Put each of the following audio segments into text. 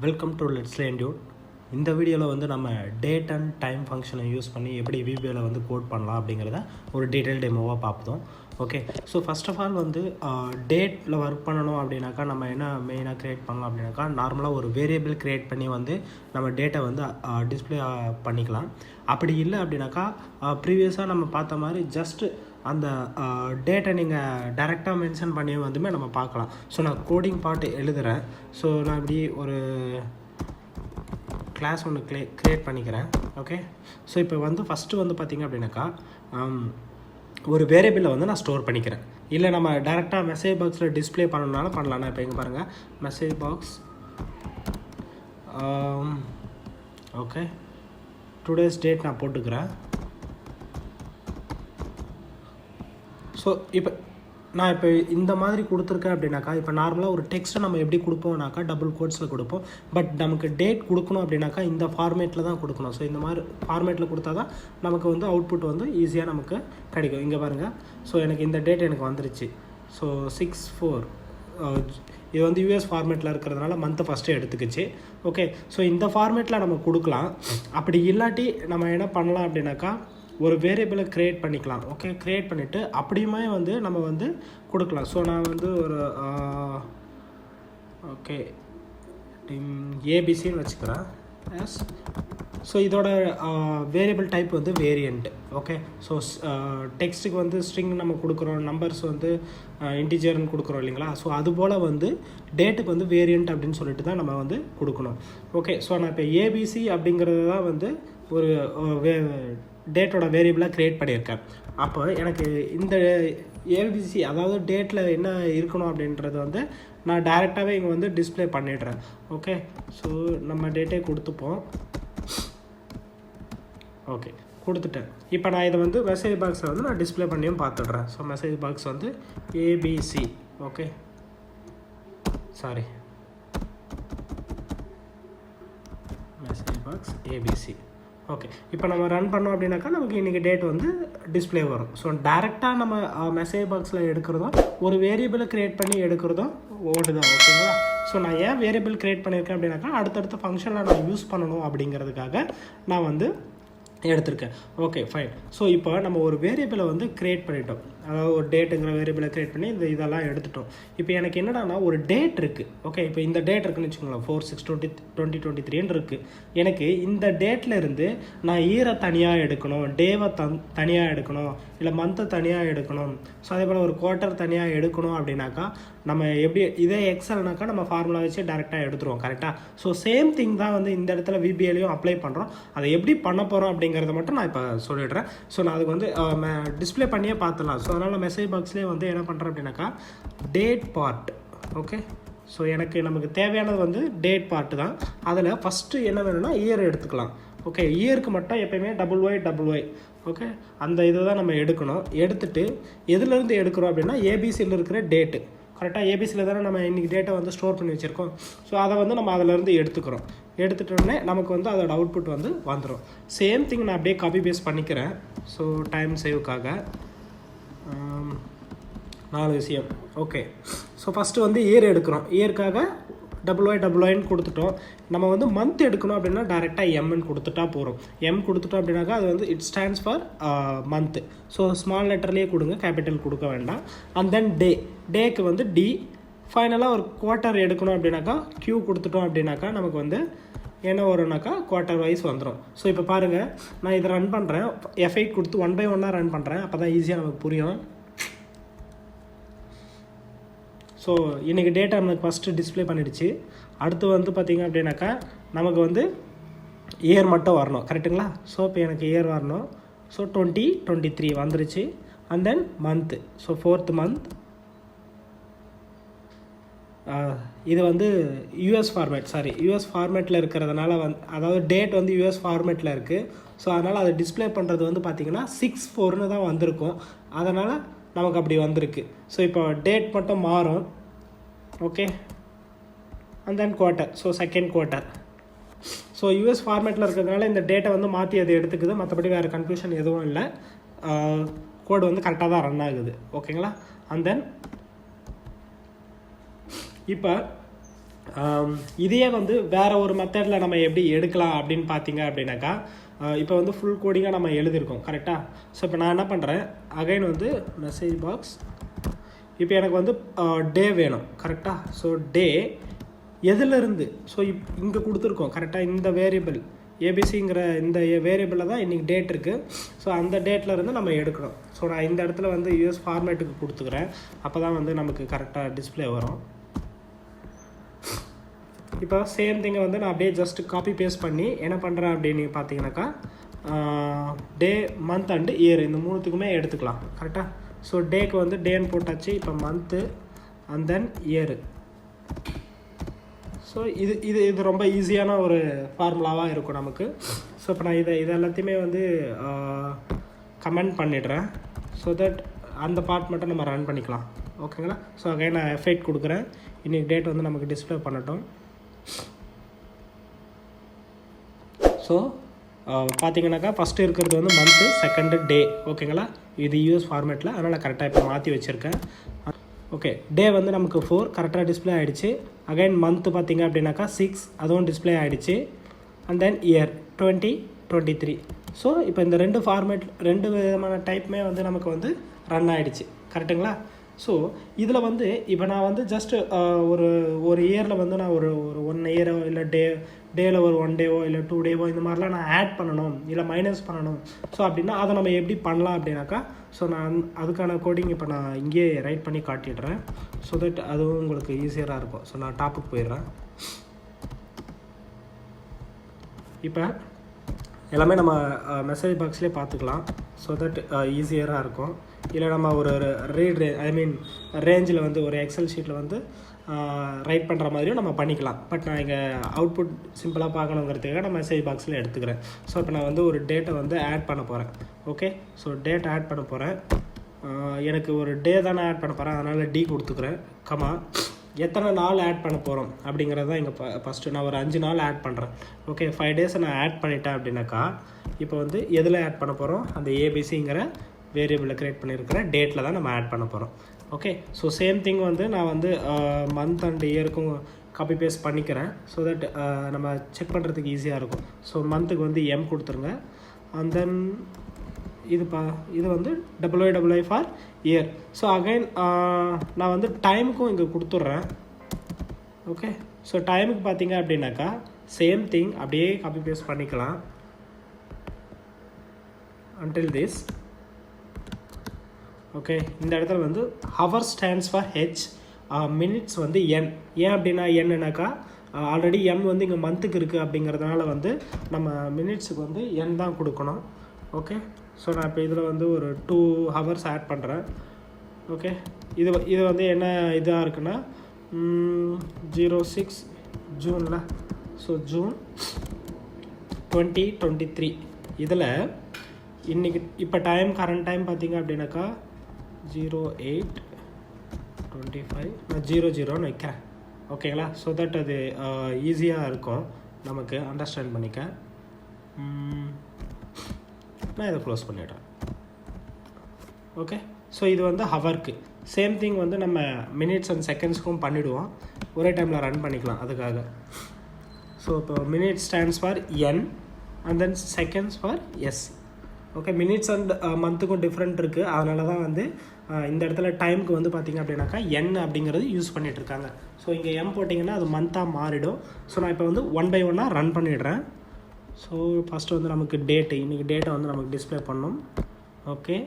Welcome to let's learn Dude. இந்த வீடியோவில் வந்து நம்ம டேட் அண்ட் டைம் ஃபங்க்ஷனை யூஸ் பண்ணி எப்படி VBAல வந்து கோட் பண்ணலாம் அப்படிங்கிறத ஒரு டீட்டெயில் டெமோவாக பார்ப்போம். Okay, so first of all வந்து டேட்டில் ஒர்க் பண்ணணும் அப்படின்னாக்கா நம்ம என்ன மெயினாக க்ரியேட் பண்ணலாம் அப்படின்னாக்கா நார்மலாக ஒரு வேரியபிள் க்ரியேட் பண்ணி வந்து நம்ம டேட்டை வந்து டிஸ்பிளே பண்ணிக்கலாம். அப்படி இல்லை அப்படின்னாக்கா ப்ரீவியஸாக நம்ம பார்த்த மாதிரி ஜஸ்ட்டு அந்த டேட்டை நீங்கள் டைரெக்டாக மென்ஷன் பண்ணி வந்துமே நம்ம பார்க்கலாம். ஸோ நான் கோடிங் பார்ட் எழுதுகிறேன். ஸோ நான் இப்படி ஒரு கிளாஸ் ஒன்று க்ரியேட் பண்ணிக்கிறேன். ஓகே, ஸோ இப்போ வந்து ஃபஸ்ட்டு வந்து பார்த்திங்க அப்படின்னாக்கா ஒரு வேரியபிளை வந்து நான் ஸ்டோர் பண்ணிக்கிறேன். இல்லை நம்ம டேரெக்டாக மெசேஜ் பாக்ஸில் டிஸ்பிளே பண்ணணுனாலும் பண்ணலாம். நான் இப்போ இங்கே பாருங்கள், message box. Okay, today's date நான் போட்டுக்கிறேன். ஸோ இப்போ இந்த மாதிரி கொடுத்துருக்கேன் அப்படின்னாக்கா, இப்போ நார்மலாக ஒரு டெக்ஸ்ட்டை நம்ம எப்படி கொடுப்போம்னாக்கா டபுள் கோட்ஸில் கொடுப்போம். பட் நமக்கு டேட் கொடுக்கணும் அப்படின்னாக்கா இந்த ஃபார்மேட்டில் தான் கொடுக்கணும். ஸோ இந்த மாதிரி ஃபார்மேட்டில் கொடுத்தா தான் நமக்கு வந்து அவுட்புட் வந்து ஈஸியாக நமக்கு கிடைக்கும். இங்கே பாருங்கள், ஸோ எனக்கு இந்த டேட் எனக்கு வந்துருச்சு. ஸோ 6/4 இது வந்து யூஎஸ் ஃபார்மேட்டில் இருக்கிறதுனால மந்த்தை ஃபஸ்ட்டு எடுத்துக்கிச்சு. ஓகே, ஸோ இந்த ஃபார்மேட்டில் நம்ம கொடுக்கலாம். அப்படி இல்லாட்டி நம்ம என்ன பண்ணலாம் அப்படின்னாக்கா ஒரு வேரியபிளை க்ரியேட் பண்ணிக்கலாம். ஓகே, க்ரியேட் பண்ணிவிட்டு அப்படியுமே வந்து நம்ம வந்து கொடுக்கலாம். ஸோ நான் வந்து ஒரு ஓகே ஏபிசின்னு வச்சுக்கிறேன். எஸ், ஸோ இதோட வேரியபிள் டைப் வந்து வேரியண்ட். ஓகே, ஸோ டெக்ஸ்ட்டுக்கு வந்து ஸ்ட்ரிங் நம்ம கொடுக்குறோம், நம்பர்ஸ் வந்து இன்டிஜர்னு கொடுக்குறோம் இல்லைங்களா. ஸோ அதுபோல் வந்து டேட்டுக்கு வந்து வேரியண்ட் அப்படின்னு சொல்லிட்டு தான் நம்ம வந்து கொடுக்கணும். ஓகே, ஸோ நான் இப்போ ஏபிசி அப்படிங்கிறது தான் வந்து ஒரு டேட்டோட வேரியபிளாக க்ரியேட் பண்ணியிருக்கேன். அப்போ எனக்கு இந்த ஏபிசி அதாவது டேட்டில் என்ன இருக்கணும் அப்படின்றது வந்து நான் டைரெக்டாகவே இங்கே வந்து டிஸ்பிளே பண்ணிடுறேன். ஓகே, ஸோ நம்ம டேட்டே கொடுத்துப்போம். ஓகே, கொடுத்துட்டேன். இப்போ நான் இதை வந்து மெசேஜ் பாக்ஸில் வந்து நான் டிஸ்பிளே பண்ணியும் பார்த்துடுறேன். ஸோ மெசேஜ் பாக்ஸ் வந்து ABC. Okay, sorry, message box ABC. Okay, இப்போ நம்ம ரன் பண்ணோம் அப்படின்னாக்கா நமக்கு இன்றைக்கி டேட் வந்து டிஸ்பிளே வரும். ஸோ டேரெக்டாக நம்ம மெசேஜ் பாக்ஸில் எடுக்கிறதும் ஒரு வேரியபிளை க்ரியேட் பண்ணி எடுக்கிறதும் ஓடுதான். ஓகேங்களா. ஸோ நான் ஏன் வேரியபிள் க்ரியேட் பண்ணியிருக்கேன் அப்படின்னாக்கா அடுத்தடுத்த ஃபங்க்ஷனில் நான் யூஸ் பண்ணணும் அப்படிங்கிறதுக்காக நான் வந்து எடுத்திருக்கேன். Okay, fine. ஸோ இப்போ நம்ம ஒரு வேரியபிளை வந்து க்ரியேட் பண்ணிட்டோம். அதாவது ஒரு டேட்டுங்கிற வேரியபிளை க்ரியேட் பண்ணி இதெல்லாம் எடுத்துட்டோம். இப்போ எனக்கு என்னடானா ஒரு டேட் இருக்குது. ஓகே, இப்போ இந்த டேட் இருக்குன்னு வச்சுக்கோங்களேன், 4/6/2023 இருக்குது. எனக்கு இந்த டேட்டில் இருந்து நான் இயரை தனியாக எடுக்கணும், டேவை தனியாக எடுக்கணும், இல்லை மந்த்தை தனியாக எடுக்கணும். ஸோ அதே போல் ஒரு குவார்ட்டர் தனியாக எடுக்கணும் அப்படின்னாக்கா நம்ம எப்படி இதே எக்ஸல்னாக்கா நம்ம ஃபார்முலா வச்சு டேரெக்டாக எடுத்துருவோம். கரெக்டாக. ஸோ சேம் திங் தான் வந்து இந்த இடத்துல VBAலையும் அப்ளை பண்ணுறோம். அதை எப்படி பண்ண போகிறோம் அப்படிங்கிறத மட்டும் நான் இப்போ சொல்லிடுறேன். ஸோ நான் அதுக்கு வந்து டிஸ்பிளே பண்ணியே பார்த்துலாம். ஸோ அதனால் மெசேஜ் பாக்ஸ்லேயே வந்து என்ன பண்ணுறேன் அப்படின்னாக்கா டேட் பார்ட். ஓகே, ஸோ நமக்கு தேவையானது வந்து டேட் பார்ட்டு தான். அதில் ஃபஸ்ட்டு என்ன வேணும்னா இயர் எடுத்துக்கலாம். ஓகே, இயருக்கு மட்டும் எப்போயுமே YYY. ஓகே, அந்த இதை தான் நம்ம எடுக்கணும். எடுத்துகிட்டு எதுலேருந்து எடுக்கிறோம் அப்படின்னா ஏபிசியில் இருக்கிற டேட்டு. கரெக்டாக ஏபிசியில் தானே நம்ம இன்றைக்கி டேட்டை வந்து ஸ்டோர் பண்ணி வச்சுருக்கோம். ஸோ அதை வந்து நம்ம அதிலேருந்து எடுத்துக்கிறோம். எடுத்துட்டோடனே நமக்கு வந்து அதோட அவுட்புட் வந்து வந்துடும். சேம் திங் நான் அப்படியே காப்பி பேஸ்ட் பண்ணிக்கிறேன். ஸோ டைம் சேவுக்காக 4 விஷயம். ஓகே, ஸோ ஃபஸ்ட்டு வந்து இயர் எடுக்கிறோம். இயருக்காக YYYன்னு கொடுத்துட்டோம். நம்ம வந்து மந்த் எடுக்கணும் அப்படின்னா டேரெக்டாக எம்ன்னு கொடுத்துட்டா போகிறோம். எம் கொடுத்துட்டோம் அப்படின்னாக்கா அது வந்து it stands for month. So small லெட்டர்லேயே கொடுங்க, கேபிட்டல் கொடுக்க வேண்டாம். அண்ட் தென் டேக்கு வந்து டி. ஃபைனலாக ஒரு குவார்ட்டர் எடுக்கணும் அப்படின்னாக்கா Q கொடுத்துட்டோம் அப்படின்னாக்கா நமக்கு வந்து என்ன வரும்னாக்கா குவார்ட்டர் வைஸ் வந்துடும். ஸோ இப்போ பாருங்கள், நான் இதை ரன் பண்ணுறேன். F8 கொடுத்து 1/1 ரன் பண்ணுறேன். அப்போ தான் ஈஸியாக நமக்கு புரியும். ஸோ இன்றைக்கி டேட்டா நமக்கு ஃபஸ்ட்டு டிஸ்பிளே பண்ணிடுச்சு. அடுத்து வந்து பார்த்திங்க அப்படின்னாக்கா நமக்கு வந்து இயர் மட்டும் வரணும். கரெக்டுங்களா. ஸோ இப்போ எனக்கு இயர் வரணும். ஸோ 2023 வந்துருச்சு. And then month. So 4th month. இது வந்து யூஎஸ் ஃபார்மேட்டில் இருக்கிறதுனால அதாவது டேட் வந்து யூஎஸ் ஃபார்மேட்டில் இருக்குது. ஸோ அதனால் அதை டிஸ்பிளே பண்ணுறது வந்து பார்த்திங்கன்னா 6/4 தான் வந்திருக்கும். அதனால் நமக்கு அப்படி வந்திருக்கு. ஸோ இப்போ டேட் மட்டும் மாறும். Okay, and then quarter. So second quarter. So US ஃபார்மேட்டில் இருக்கிறதுனால இந்த டேட்டை வந்து மாற்றி அதை எடுத்துக்குது. மற்றபடி வேறு கன்ஃபியூஷன் எதுவும் இல்லை. கோடு வந்து கரெக்டாக தான் ரன் ஆகுது. ஓகேங்களா. அண்ட் தென் இப்போ இதையே வந்து வேறு ஒரு மெத்தடில் நம்ம எப்படி எடுக்கலாம் அப்படின்னு பார்த்தீங்க அப்படின்னாக்கா, இப்போ வந்து ஃபுல் கோடிங்காக நம்ம எழுதியிருக்கோம் கரெக்டாக. ஸோ இப்போ நான் என்ன பண்ணுறேன், அகைன் வந்து மெசேஜ் பாக்ஸ், இப்போ எனக்கு வந்து டே வேணும் கரெக்டாக. ஸோ டே எதுலேருந்து, ஸோ இங்கே கொடுத்துருக்கோம் கரெக்டாக, இந்த வேரியபிள் ஏபிசிங்கிற இந்த வேரியபிளில் தான் இன்றைக்கி டேட் இருக்குது. ஸோ அந்த டேட்டில் இருந்து நம்ம எடுக்கணும். ஸோ நான் இந்த இடத்துல வந்து யூஎஸ் ஃபார்மேட்டுக்கு கொடுத்துக்கிறேன், அப்போ தான் வந்து நமக்கு கரெக்டாக டிஸ்பிளே வரும். இப்போ சேம் திங்கை வந்து நான் அப்படியே ஜஸ்ட் காப்பி பேஸ்ட் பண்ணி என்ன பண்ணுறேன் அப்படின்னு பார்த்தீங்கன்னாக்கா, டே மந்த் அண்டு இயர் இந்த மூணுத்துக்குமே எடுத்துக்கலாம் கரெக்டாக. ஸோ டேக்கு வந்து டேன்னு போட்டாச்சு, இப்போ month and then year. So இது ரொம்ப ஈஸியான ஒரு ஃபார்முலாவாக இருக்கும் நமக்கு. ஸோ இப்போ நான் இது எல்லாத்தையுமே வந்து கமெண்ட் பண்ணிடுறேன், ஸோ தட் அந்த பார்ட் மட்டும் நம்ம ரன் பண்ணிக்கலாம் ஓகேங்களா. ஸோ அகைன் நான் எஃபெக்ட் கொடுக்குறேன், இன்றைக்கி டேட் வந்து நமக்கு டிஸ்பிளே பண்ணட்டும். ஸோ பார்த்தீங்கன்னாக்கா ஃபஸ்ட்டு இருக்கிறது வந்து மந்த்து, செகண்டு டே ஓகேங்களா. இது யூஎஸ் ஃபார்மேட்டில், அதனால் கரெக்டாக இப்போ மாற்றி வச்சுருக்கேன். ஓகே, டே வந்து நமக்கு 4 கரெக்டாக டிஸ்பிளே ஆகிடுச்சு. அகைன் மந்த்து பார்த்திங்க அப்படின்னாக்கா 6 அதுவும் டிஸ்பிளே ஆகிடுச்சு. And then year 2023. ஸோ இப்போ இந்த ரெண்டு ஃபார்மேட், ரெண்டு விதமான டைப்புமே வந்து நமக்கு வந்து ரன் ஆகிடுச்சு கரெக்டுங்களா. ஸோ இதில் வந்து இப்போ நான் வந்து ஜஸ்ட்டு ஒரு இயரில் வந்து நான் ஒரு 1 இயரோ இல்லை டேயில் ஒரு 1 டேவோ இல்லை 2 டேவோ இந்த மாதிரிலாம் நான் ஆட் பண்ணணும் இல்லை மைனஸ் பண்ணணும். ஸோ அப்படின்னா அதை நம்ம எப்படி பண்ணலாம் அப்படின்னாக்கா, ஸோ நான் அதுக்கான கோடிங் இப்போ நான் இங்கேயே ரைட் பண்ணி காட்டிடுறேன், ஸோ தட் அதுவும் உங்களுக்கு ஈஸியராக இருக்கும். ஸோ நான் டாப்புக்கு போயிடுறேன். இப்போ எல்லாமே நம்ம மெசேஜ் பாக்ஸ்லேயே பார்த்துக்கலாம், ஸோ தட் ஈஸியராக இருக்கும். இல்லை நம்ம ஒரு ரேஞ்சில் வந்து ஒரு எக்ஸல் ஷீட்டில் வந்து ரைட் பண்ணுற மாதிரியும் நம்ம பண்ணிக்கலாம். பட் நான் இங்கே அவுட்புட் சிம்பிளாக பார்க்கணுங்கிறதுக்காக நான் மெசேஜ் பாக்ஸில் எடுத்துக்கிறேன். ஸோ இப்போ நான் வந்து ஒரு டேட்டை வந்து ஆட் பண்ண போகிறேன். ஓகே, ஸோ டேட் ஆட் பண்ண போகிறேன். எனக்கு ஒரு டே தானே ஆட் பண்ண போகிறேன், அதனால் டி கொடுத்துக்கிறேன். கமா எத்தனை நாள் ஆட் பண்ண போகிறோம் அப்படிங்கிறது தான் இங்கே ஃபஸ்ட்டு நான் ஒரு 5 நாள் ஆட் பண்ணுறேன். ஓகே, 5 டேஸை நான் ஆட் பண்ணிட்டேன் அப்படின்னாக்கா, இப்போ வந்து எதில் ஆட் பண்ண போகிறோம், அந்த ஏபிசிங்கிற வேரியபிளை க்ரியேட் பண்ணியிருக்கிற டேட்டில் தான் நம்ம ஆட் பண்ண போகிறோம். ஓகே, ஸோ சேம் திங் வந்து நான் வந்து மந்த் அண்ட் இயருக்கும் காப்பி பேஸ்ட் பண்ணிக்கிறேன், ஸோ தட் நம்ம செக் பண்ணுறதுக்கு ஈஸியாக இருக்கும். ஸோ மந்த்துக்கு வந்து எம் கொடுத்துருங்க. அண்ட் தென் இது வந்து YYY for year. So again நான் வந்து டைமுக்கும் இங்கே கொடுத்துட்றேன். ஓகே, ஸோ டைமுக்கு பார்த்தீங்க அப்படின்னாக்கா சேம் திங் அப்படியே காப்பி பேஸ்ட் பண்ணிக்கலாம் until this. ஓகே, இந்த இடத்துல வந்து hour stands for H, minutes வந்து என். ஏன் அப்படின்னா என்னன்னாக்கா ஆல்ரெடி எம் வந்து இங்கே மந்த்துக்கு இருக்குது அப்படிங்கிறதுனால வந்து நம்ம மினிட்ஸுக்கு வந்து என் தான் கொடுக்கணும். ஓகே, ஸோ நான் இப்போ இதில் வந்து ஒரு 2 ஹவர்ஸ் ஆட் பண்ணுறேன். ஓகே, இது வந்து என்ன இதாக இருக்குன்னா 06 ஜூனில், ஸோ ஜூன் 2023. இதில் இன்றைக்கி இப்போ கரண்ட் டைம் பார்த்திங்க அப்படின்னாக்கா 08:25 நான் 00ன்னு வைக்கிறேன் ஓகேங்களா. ஸோ தட் அது ஈஸியாக இருக்கும் நமக்கு அண்டர்ஸ்டாண்ட் பண்ணிக்க. நான் இதை க்ளோஸ் பண்ணிடுறேன். ஓகே, ஸோ இது வந்து ஹவருக்கு. சேம் திங் வந்து நம்ம மினிட்ஸ் அண்ட் செகண்ட்ஸ்க்கும் பண்ணிவிடுவோம், ஒரே டைமில் ரன் பண்ணிக்கலாம் அதுக்காக. ஸோ இப்போ minutes stands for N and then seconds for S. Okay, minutes and மந்த்துக்கும் டிஃப்ரெண்ட் இருக்குது, அதனால தான் வந்து இந்த இடத்துல டைமுக்கு வந்து பார்த்திங்க அப்படின்னாக்கா என் அப்படிங்கிறது யூஸ் பண்ணிகிட்ருக்காங்க. ஸோ இங்கே எம் போட்டிங்கன்னா அது மந்த்தாக மாறிடும். ஸோ நான் இப்போ வந்து 1 by 1 ரன் பண்ணிடுறேன். ஸோ ஃபஸ்ட்டு வந்து நமக்கு டேட்டு, இன்றைக்கி டேட்டை வந்து நமக்கு டிஸ்பிளே பண்ணணும். ஓகே,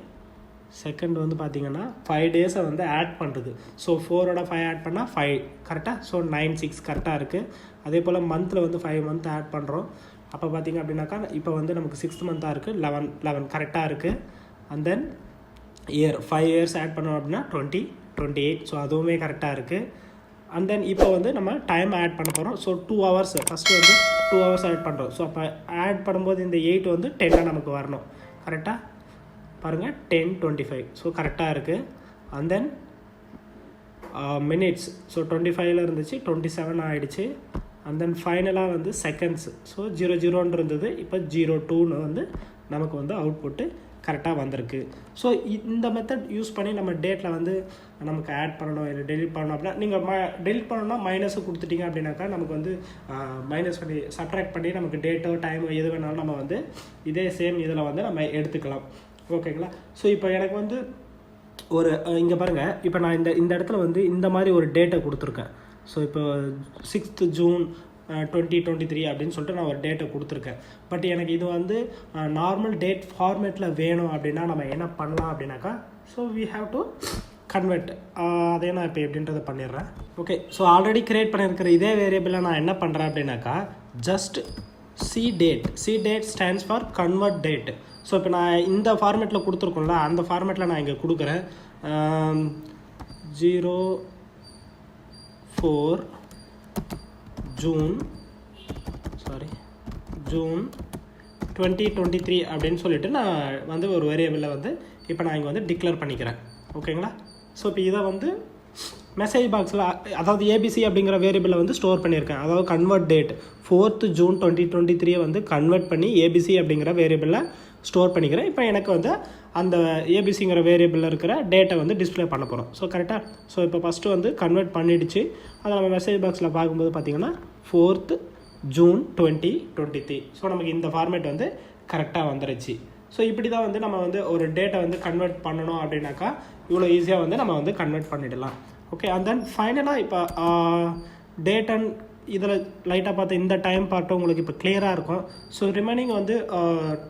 செகண்ட் வந்து பார்த்திங்கன்னா 5 டேஸை வந்து ஆட் பண்ணுறது. ஸோ 4ஓட 5 ஆட் பண்ணால் 5 கரெக்டாக. ஸோ 9 6 கரெக்டாக இருக்குது. அதே போல் மந்தில் வந்து 5 மந்த் ஆட் பண்ணுறோம். அப்போ பார்த்திங்க அப்படின்னாக்கா இப்போ வந்து நமக்கு 6th மந்த்தாக இருக்குது, 11 கரெக்டாக இருக்குது. And then year 5 years add பண்ணோம் அப்படின்னா 20 28, ஸோ அதுவுமே கரெக்டாக இருக்குது. அண்ட் தென் இப்போ வந்து நம்ம டைம் ஆட் பண்ண போகிறோம். ஸோ 2 ஹவர்ஸ் ஃபஸ்ட்டு வந்து 2 ஹவர்ஸ் ஆட் பண்ணுறோம். ஸோ அப்போ ஆட் பண்ணும்போது இந்த 8 வந்து 10 நமக்கு வரணும் கரெக்டாக. பாருங்கள் 10:25, ஸோ கரெக்டாக இருக்குது. அண்ட் தென் மினிட்ஸ், ஸோ 25ல் இருந்துச்சு 27 ஆகிடுச்சு. அண்ட் தென் ஃபைனலாக வந்து செகண்ட்ஸ், ஸோ 00 இருந்தது, இப்போ 02ன்னு வந்து நமக்கு வந்து அவுட்புட்டு கரெக்டாக வந்திருக்கு. ஸோ இந்த மெத்தட் யூஸ் பண்ணி நம்ம டேட்டில் வந்து நமக்கு ஆட் பண்ணணும் இல்லை டெலிட் பண்ணணும் அப்படின்னா நீங்கள் டெலிட் பண்ணணும்னா மைனஸு கொடுத்துட்டீங்க அப்படின்னாக்கா நமக்கு வந்து மைனஸ் பண்ணி சப்ட்ராக்ட் பண்ணி நமக்கு டேட்டோ டைமோ எது வேணாலும் நம்ம வந்து இதே சேம் இதில் வந்து நம்ம எடுத்துக்கலாம். ஓகேங்களா? ஸோ இப்போ எனக்கு வந்து ஒரு இங்கே பாருங்கள், இப்போ நான் இந்த இடத்துல வந்து இந்த மாதிரி ஒரு டேட்டை கொடுத்துருக்கேன். ஸோ இப்போ 6th June 2023 அப்படின்னு சொல்லிட்டு நான் ஒரு டேட்டை கொடுத்துருக்கேன். பட் எனக்கு இது வந்து நார்மல் டேட் ஃபார்மேட்டில் வேணும் அப்படின்னா நம்ம என்ன பண்ணலாம் அப்படின்னாக்கா, so we have to convert. அதே நான் இப்போ எப்படின்றத பண்ணிடுறேன். ஓகே, ஸோ ஆல்ரெடி க்ரியேட் பண்ணியிருக்கிற இதே வேரியபிளை நான் என்ன பண்ணுறேன் அப்படின்னாக்கா, just C date stands for convert date. So இப்போ நான் இந்த ஃபார்மேட்டில் கொடுத்துருக்கோம்ல, அந்த ஃபார்மேட்டில் நான் இங்கே கொடுக்குறேன். 04 June 2023 அப்படின்னு சொல்லிட்டு நான் வந்து ஒரு வேரியபிளை வந்து இப்போ நான் இங்கே வந்து டிக்ளேர் பண்ணிக்கிறேன். ஓகேங்களா? ஸோ இப்போ இதை வந்து மெசேஜ் பாக்ஸில், அதாவது ஏபிசி அப்படிங்கிற வேரியபிளை வந்து ஸ்டோர் பண்ணியிருக்கேன். அதாவது கன்வெர்ட் டேட் 4th June 2023 வந்து கன்வெர்ட் பண்ணி ஏபிசி அப்படிங்கிற வேரியபிளை ஸ்டோர் பண்ணிக்கிறேன். இப்போ எனக்கு வந்து அந்த ஏபிசிங்கிற வேரியபிளில் இருக்கிற டேட்டை வந்து டிஸ்பிளே பண்ண போகிறோம். ஸோ கரெக்டாக. ஸோ இப்போ ஃபஸ்ட்டு வந்து கன்வெர்ட் பண்ணிடுச்சு. அதை நம்ம மெசேஜ் பாக்ஸில் பார்க்கும்போது பார்த்திங்கன்னா 4th June 2023. ஸோ நமக்கு இந்த ஃபார்மேட் வந்து கரெக்டாக வந்துடுச்சு. ஸோ இப்படி தான் வந்து நம்ம வந்து ஒரு டேட்டை வந்து கன்வெர்ட் பண்ணணும் அப்படின்னாக்கா இவ்வளோ ஈஸியாக வந்து நம்ம வந்து கன்வெர்ட் பண்ணிடலாம். ஓகே, அண்ட் தென் ஃபைனலாக இப்போ டேட் அண்ட் இதில் லைட்டாக பார்த்து இந்த டைம் பார்ட்டு உங்களுக்கு இப்போ கிளியராக இருக்கும். ஸோ ரிமைனிங் வந்து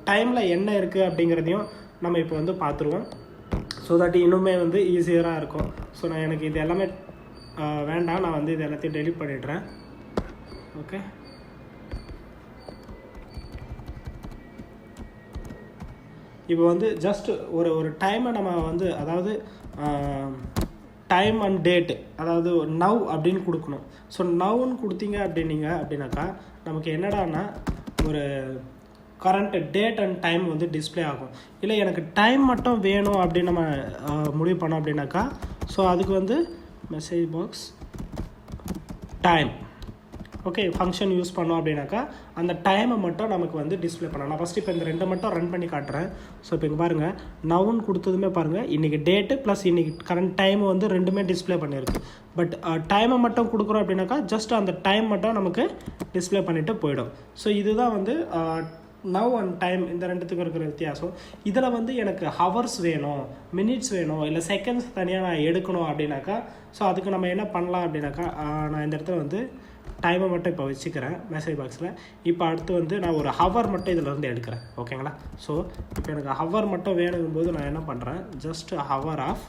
டைமில் என்ன இருக்குது அப்படிங்கிறதையும் நம்ம இப்போ வந்து பார்த்துருவோம். ஸோ தட் இன்னுமே வந்து ஈஸியராக இருக்கும். ஸோ நான் எனக்கு இது எல்லாமே வேண்டாம், நான் வந்து இது எல்லாத்தையும் டெலிட் பண்ணிடுறேன். ஓகே, இப்போ வந்து ஜஸ்ட் ஒரு டைமை நம்ம வந்து, அதாவது டைம் அண்ட் டேட்டு, அதாவது நவ் அப்படின்னு கொடுக்கணும். ஸோ நவ்னு கொடுத்தீங்க அப்படின்னாக்கா நமக்கு என்னடான்னா ஒரு கரண்ட் டேட் அண்ட் டைம் வந்து டிஸ்பிளே ஆகும். இல்லை எனக்கு டைம் மட்டும் வேணும் அப்படின்னு நம்ம முடிவு பண்ணோம் அப்படின்னாக்கா, ஸோ அதுக்கு வந்து message box time, okay, function use பண்ணோம் அப்படின்னாக்கா அந்த டைமை மட்டும் நமக்கு வந்து டிஸ்பிளே பண்ணலாம். நான் ஃபஸ்ட்டு இப்போ இந்த ரெண்டை மட்டும் ரன் பண்ணி காட்டுறேன். ஸோ இப்போ இங்கே பாருங்கள், நவுன்னு கொடுத்ததுமே பாருங்கள் இன்றைக்கி டேட்டு ப்ளஸ் இன்றைக்கி கரண்ட் டைம் வந்து ரெண்டுமே டிஸ்பிளே பண்ணியிருக்கு. பட் டைமை மட்டும் கொடுக்குறோம் அப்படின்னாக்கா ஜஸ்ட் அந்த டைம் மட்டும் நமக்கு டிஸ்பிளே பண்ணிவிட்டு போயிடும். ஸோ இதுதான் வந்து நவ் அண்ட் டைம், இந்த ரெண்டுத்துக்கும் இருக்கிற வித்தியாசம். இதில் வந்து எனக்கு ஹவர்ஸ் வேணும், மினிட்ஸ் வேணும், இல்லை செகண்ட்ஸ் தனியாக நான் எடுக்கணும் அப்படின்னாக்கா, ஸோ அதுக்கு நம்ம என்ன பண்ணலாம் அப்படின்னாக்கா, நான் இந்த இடத்துல வந்து டைமை மட்டும் இப்போ வச்சுக்கிறேன் மெசேஜ் பாக்ஸில். இப்போ அடுத்து வந்து நான் ஒரு ஹவர் மட்டும் இதிலேருந்து எடுக்கிறேன். ஓகேங்களா? ஸோ இப்போ எனக்கு ஹவர் மட்டும் வேணுங்கும்போது நான் என்ன பண்ணுறேன், ஜஸ்ட் ஹவர் ஆஃப்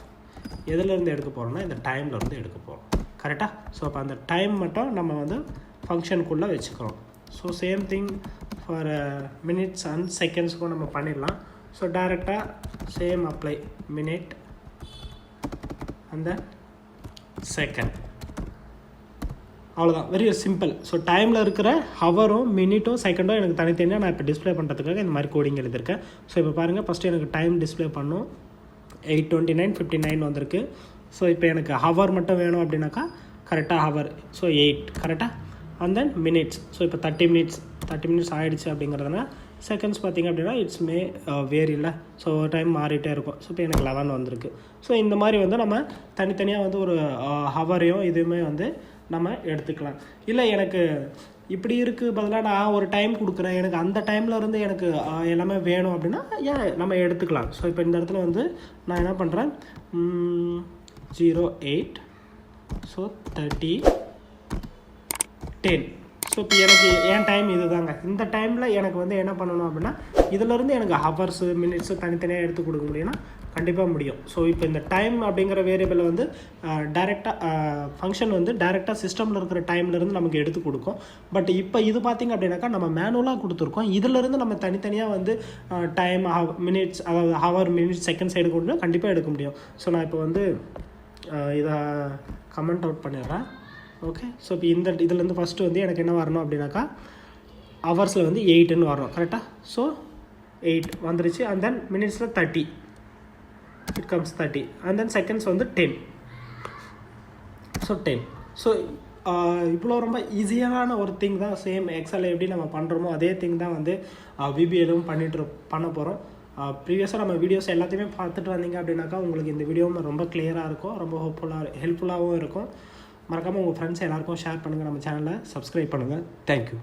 எதுலேருந்து எடுக்க போகிறோம்னா இந்த டைம்லேருந்து எடுக்க போகிறோம். கரெக்டாக? ஸோ அப்போ அந்த டைம் மட்டும் நம்ம வந்து ஃபங்க்ஷனுக்குள்ளே வச்சுக்கிறோம். So same thing for minutes and செகண்ட்ஸ்க்கும் நம்ம பண்ணிடலாம். ஸோ டைரெக்டாக சேம் அப்ளை மினிட் அந்த செகண்ட், அவ்வளோதான். Very simple. ஸோ டைமில் இருக்கிற ஹவரும் மினிட்டும் செகண்டும் எனக்கு தனித்தனியாக நான் இப்போ டிஸ்பிளே பண்ணுறதுக்காக இந்த மாதிரி கோடிங் எழுதியிருக்கேன். ஸோ இப்போ பாருங்கள், ஃபஸ்ட்டு எனக்கு டைம் டிஸ்பிளே பண்ணும் 8:29:59 வந்திருக்கு. ஸோ இப்போ எனக்கு ஹவர் மட்டும் வேணும் அப்படின்னாக்கா கரெக்டாக ஹவர், ஸோ 8 கரெக்டாக. அண்ட் தென் மினிட்ஸ், ஸோ இப்போ 30 மினிட்ஸ் ஆகிடுச்சு அப்படிங்கிறதுனா செகண்ட்ஸ் பார்த்திங்க அப்படின்னா இட்ஸ் மே வேரி இல்லை, ஸோ டைம் மாறிட்டே இருக்கும். ஸோ இப்போ எனக்கு 11 வந்திருக்கு. ஸோ இந்த மாதிரி வந்து நம்ம தனித்தனியாக வந்து ஒரு ஹவரையும் இதுவுமே வந்து நம்ம எடுத்துக்கலாம். இல்லை எனக்கு இப்படி இருக்குது பதிலாக நான் ஒரு டைம் கொடுக்குறேன், எனக்கு அந்த டைமில் இருந்து எனக்கு எல்லாமே வேணும் அப்படின்னா ஏன் நம்ம எடுத்துக்கலாம். ஸோ இப்போ இந்த இடத்துல வந்து நான் என்ன பண்ணுறேன், 08 ஸோ 30 10. ஸோ இப்போ எனக்கு என் டைம் இது தாங்க. இந்த டைமில் எனக்கு வந்து என்ன பண்ணணும் அப்படின்னா இதிலேருந்து எனக்கு ஹவர்ஸு மினிட்ஸு தனித்தனியாக எடுத்து கொடுக்க முடியும்னா கண்டிப்பாக முடியும். ஸோ இப்போ இந்த டைம் அப்படிங்கிற வேரியபிளை வந்து டைரெக்டாக ஃபங்க்ஷன் வந்து டைரெக்டாக சிஸ்டமில் இருக்கிற டைம்லேருந்து நமக்கு எடுத்து கொடுக்கும். பட் இப்போ இது பார்த்திங்க அப்படின்னாக்கா நம்ம மேனுவலாக கொடுத்துருக்கோம். இதிலேருந்து நம்ம தனித்தனியாக வந்து டைம் மினிட்ஸ், அதாவது ஹவர் மினிட்ஸ் செகண்ட்ஸ் எடுக்க முடியும், கண்டிப்பாக எடுக்க முடியும். ஸோ நான் இப்போ வந்து இதை கமெண்ட் அவுட் பண்ணிடுறேன். ஓகே, ஸோ இப்போ இந்த இதுலேருந்து ஃபஸ்ட்டு வந்து எனக்கு என்ன வரணும் அப்படின்னாக்கா ஹவர்ஸில் வந்து 8ன்னு வரணும். கரெக்டாக? ஸோ 8 வந்துருச்சு. அண்ட் தென் மினிட்ஸில் 30, it comes 30. And then seconds வந்து 10. ஸோ 10. ஸோ இவ்வளோ ரொம்ப ஈஸியான ஒரு திங் தான். சேம் எக்ஸலில் எப்படி நம்ம பண்ணுறோமோ அதே திங் தான் வந்து விபிஏலும் பண்ண போகிறோம். ப்ரீவியஸாக நம்ம வீடியோஸ் எல்லாத்தையுமே பார்த்துட்டு வந்தீங்க அப்படின்னாக்கா உங்களுக்கு இந்த வீடியோவும் ரொம்ப கிளியராக இருக்கும், ரொம்ப ஹெல்ப்ஃபுல்லாகவும் இருக்கும். மறக்காமல் உங்கள் ஃப்ரெண்ட்ஸ் எல்லாேருக்கும் ஷேர் பண்ணுங்கள், நம்ம சேனலை சப்ஸ்கிரைப் பண்ணுங்கள். தேங்க்யூ.